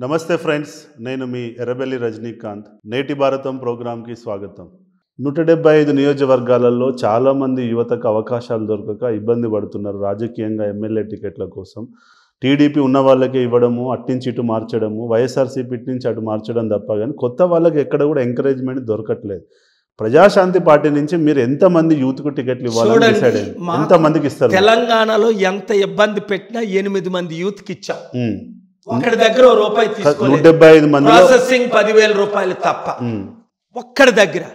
నమస్తే ఫ్రెండ్స్, నేను మీ ఎర్రబెల్లి రజనీకాంత్. నేటి భారతం ప్రోగ్రాంకి స్వాగతం. 175 నియోజకవర్గాలలో చాలామంది యువతకు అవకాశాలు దొరకక ఇబ్బంది పడుతున్నారు. రాజకీయంగా ఎమ్మెల్యే టికెట్ల కోసం టీడీపీ ఉన్న వాళ్ళకే ఇవ్వడము, అట్నుంచి ఇటు మార్చడము, వైఎస్ఆర్సీపీ నుంచి అటు మార్చడం తప్ప కానీ కొత్త వాళ్ళకి ఎక్కడ కూడా ఎంకరేజ్మెంట్ దొరకట్లేదు. ప్రజాశాంతి పార్టీ నుంచి మీరు ఎంతమంది యూత్కు టికెట్లు ఇవ్వాలని డిసైడ్ అయ్యారు? ఎంతమందికి ఇస్తారు? తెలంగాణలో ఎంత ఇబ్బంది పెట్టినా 8 మంది యూత్కి ఇచ్చాం. ఒక్కడి దగ్గర రూపాయి తీసుకోలేదు. 175 మంది ప్రాసెసింగ్ 10,000 రూపాయలు తప్ప. ఒక్కడి దగ్గర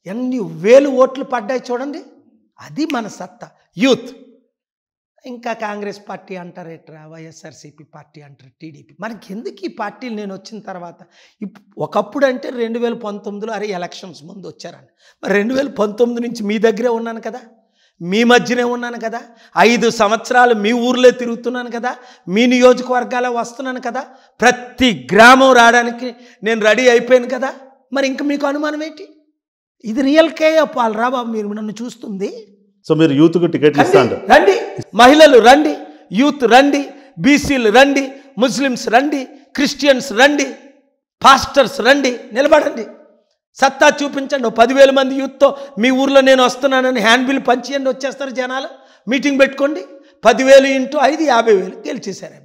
ఎన్ని వేలు ఓట్లు పడ్డాయి చూడండి. అది మన సత్తా యూత్. ఇంకా కాంగ్రెస్ పార్టీ అంటారేట్రా, వైఎస్ఆర్సీపీ పార్టీ అంటారు, టీడీపీ. మనకి ఎందుకు ఈ పార్టీలు నేను వచ్చిన తర్వాత? ఒకప్పుడు అంటే 2019లో అరే ఎలక్షన్స్ ముందు వచ్చారని. మరి 2019 నుంచి మీ దగ్గరే ఉన్నాను కదా, మీ మధ్యనే ఉన్నాను కదా, 5 సంవత్సరాలు మీ ఊర్లో తిరుగుతున్నాను కదా, మీ నియోజకవర్గాల్లో వస్తున్నాను కదా, ప్రతి గ్రామం రావడానికి నేను రెడీ అయిపోయాను కదా. మరి ఇంక మీకు అనుమానం ఏంటి? ఇది రియల్ కేఎఫ్ రా బాబు, మీరు నన్ను చూస్తుంది. సో మీరు యూత్కు టికెట్లు ఇస్తాంటారు. రండి, మహిళలు రండి, యూత్ రండి, బీసీలు రండి, ముస్లిమ్స్ రండి, క్రిస్టియన్స్ రండి, పాస్టర్స్ రండి, నిలబడండి, సత్తా చూపించండి. 10,000 మంది యూత్తో మీ ఊర్లో నేను వస్తున్నానని హ్యాండ్ బిల్ పంచేయండి, వచ్చేస్తారు జనాలు. మీటింగ్ పెట్టుకోండి. 10,000 × 5 50,000 గెలిచేశారు.